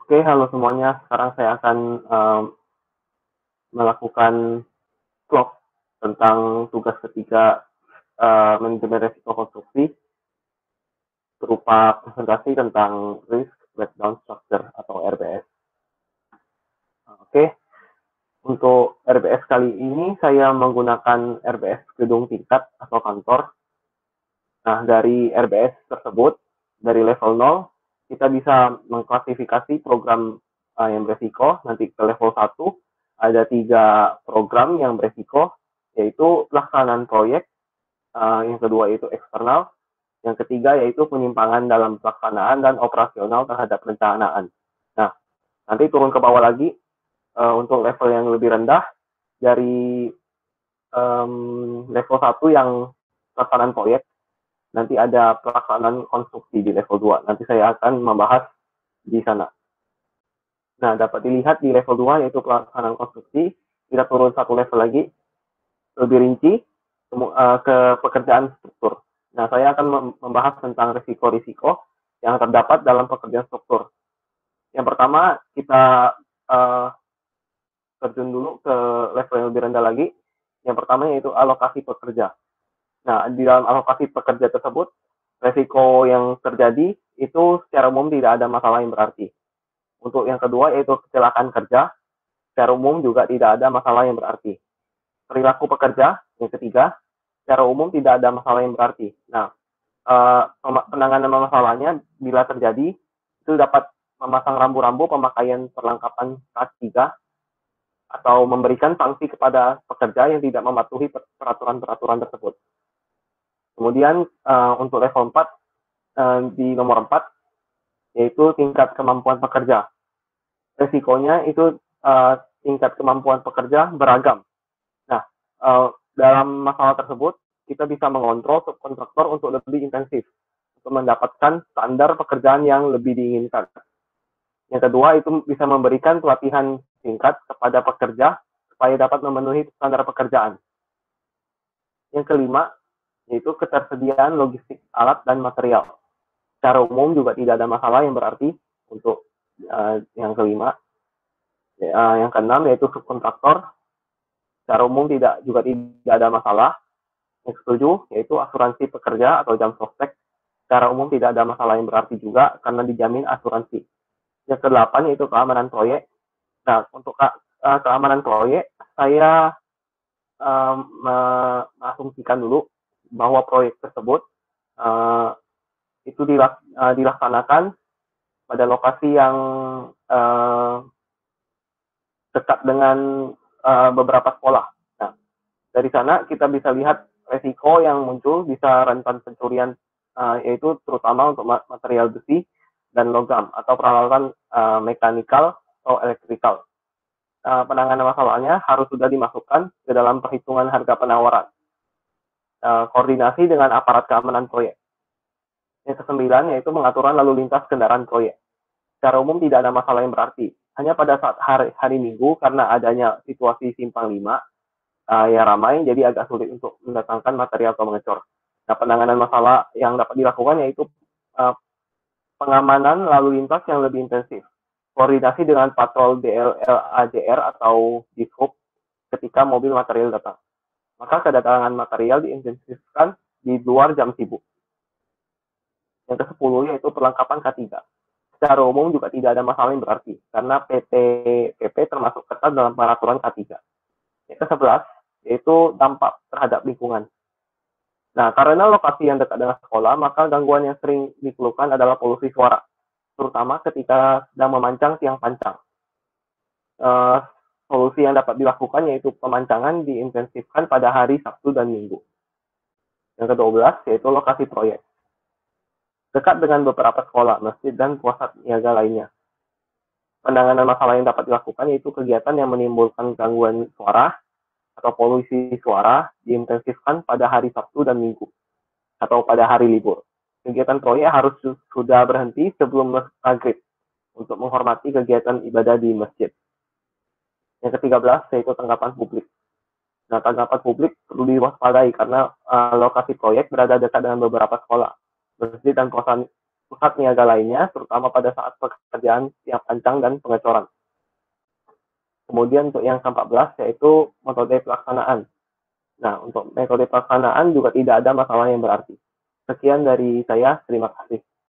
Oke, halo semuanya. Sekarang saya akan melakukan vlog tentang tugas ketiga manajemen risiko konstruksi berupa presentasi tentang Risk Breakdown Structure atau RBS. Oke, untuk RBS kali ini saya menggunakan RBS gedung tingkat atau kantor. Nah, dari RBS tersebut, dari level 0, kita bisa mengklasifikasi program yang beresiko. Nanti ke level 1, ada 3 program yang beresiko, yaitu pelaksanaan proyek, yang kedua yaitu eksternal, yang ketiga yaitu penyimpangan dalam pelaksanaan dan operasional terhadap perencanaan. Nah, nanti turun ke bawah lagi, untuk level yang lebih rendah, dari level 1 yang pelaksanaan proyek, nanti ada pelaksanaan konstruksi di level 2. Nanti saya akan membahas di sana. Nah, dapat dilihat di level 2 yaitu pelaksanaan konstruksi, kita turun satu level lagi, lebih rinci ke pekerjaan struktur. Nah, saya akan membahas tentang risiko-risiko yang terdapat dalam pekerjaan struktur. Yang pertama, kita terjun dulu ke level yang lebih rendah lagi. Yang pertama yaitu alokasi pekerja. Nah, di dalam alokasi pekerja tersebut, resiko yang terjadi itu secara umum tidak ada masalah yang berarti. Untuk yang kedua yaitu kecelakaan kerja, secara umum juga tidak ada masalah yang berarti. Perilaku pekerja, yang ketiga, secara umum tidak ada masalah yang berarti. Nah, penanganan masalahnya bila terjadi, itu dapat memasang rambu-rambu pemakaian perlengkapan K3 atau memberikan sanksi kepada pekerja yang tidak mematuhi peraturan-peraturan tersebut. Kemudian untuk level 4, di nomor 4, yaitu tingkat kemampuan pekerja. Resikonya itu tingkat kemampuan pekerja beragam. Nah, dalam masalah tersebut, kita bisa mengontrol subkontraktor untuk lebih intensif, untuk mendapatkan standar pekerjaan yang lebih diinginkan. Yang kedua, itu bisa memberikan pelatihan singkat kepada pekerja, supaya dapat memenuhi standar pekerjaan. Yang kelima, yaitu ketersediaan logistik alat dan material. Secara umum juga tidak ada masalah yang berarti untuk yang kelima. Yang keenam yaitu subkontraktor. Secara umum juga tidak ada masalah. Yang ketujuh yaitu asuransi pekerja atau jam sostek. Secara umum tidak ada masalah yang berarti juga karena dijamin asuransi. Yang kedelapan yaitu keamanan proyek. Nah, untuk keamanan proyek, saya mengasumsikan dulu bahwa proyek tersebut itu dilaksanakan pada lokasi yang dekat dengan beberapa sekolah. Nah, dari sana kita bisa lihat resiko yang muncul, bisa rentan pencurian, yaitu terutama untuk material besi dan logam atau peralatan mekanikal atau elektrikal. Penanganan masalahnya harus sudah dimasukkan ke dalam perhitungan harga penawaran. Koordinasi dengan aparat keamanan proyek. Yang kesembilan yaitu pengaturan lalu lintas kendaraan proyek. Secara umum tidak ada masalah yang berarti. Hanya pada saat hari Minggu karena adanya situasi simpang 5 yang ramai, jadi agak sulit untuk mendatangkan material atau mengecor. Nah, penanganan masalah yang dapat dilakukan yaitu pengamanan lalu lintas yang lebih intensif. Koordinasi dengan patrol DLL-AJR atau Dishub ketika mobil material datang. Maka kedatangan material diintensifkan di luar jam sibuk. Yang ke-10 yaitu perlengkapan K3. Secara umum juga tidak ada masalah yang berarti, karena PP termasuk ketat dalam peraturan K3. Yang ke-11 yaitu dampak terhadap lingkungan. Nah, karena lokasi yang dekat dengan sekolah, maka gangguan yang sering dikeluhkan adalah polusi suara, terutama ketika sedang memancang tiang pancang. Solusi yang dapat dilakukan yaitu pemancangan diintensifkan pada hari Sabtu dan Minggu. Yang ke-12 yaitu lokasi proyek. Dekat dengan beberapa sekolah, masjid, dan pusat niaga lainnya. Penanganan masalah yang dapat dilakukan yaitu kegiatan yang menimbulkan gangguan suara atau polusi suara diintensifkan pada hari Sabtu dan Minggu atau pada hari libur. Kegiatan proyek harus sudah berhenti sebelum maghrib untuk menghormati kegiatan ibadah di masjid. Yang ke-13 yaitu tanggapan publik. Nah, tanggapan publik perlu diwaspadai karena lokasi proyek berada dekat dengan beberapa sekolah, masjid, dan pusat niaga lainnya, terutama pada saat pekerjaan tiang pancang dan pengecoran. Kemudian untuk yang ke-14 yaitu metode pelaksanaan. Nah, untuk metode pelaksanaan juga tidak ada masalah yang berarti. Sekian dari saya, terima kasih.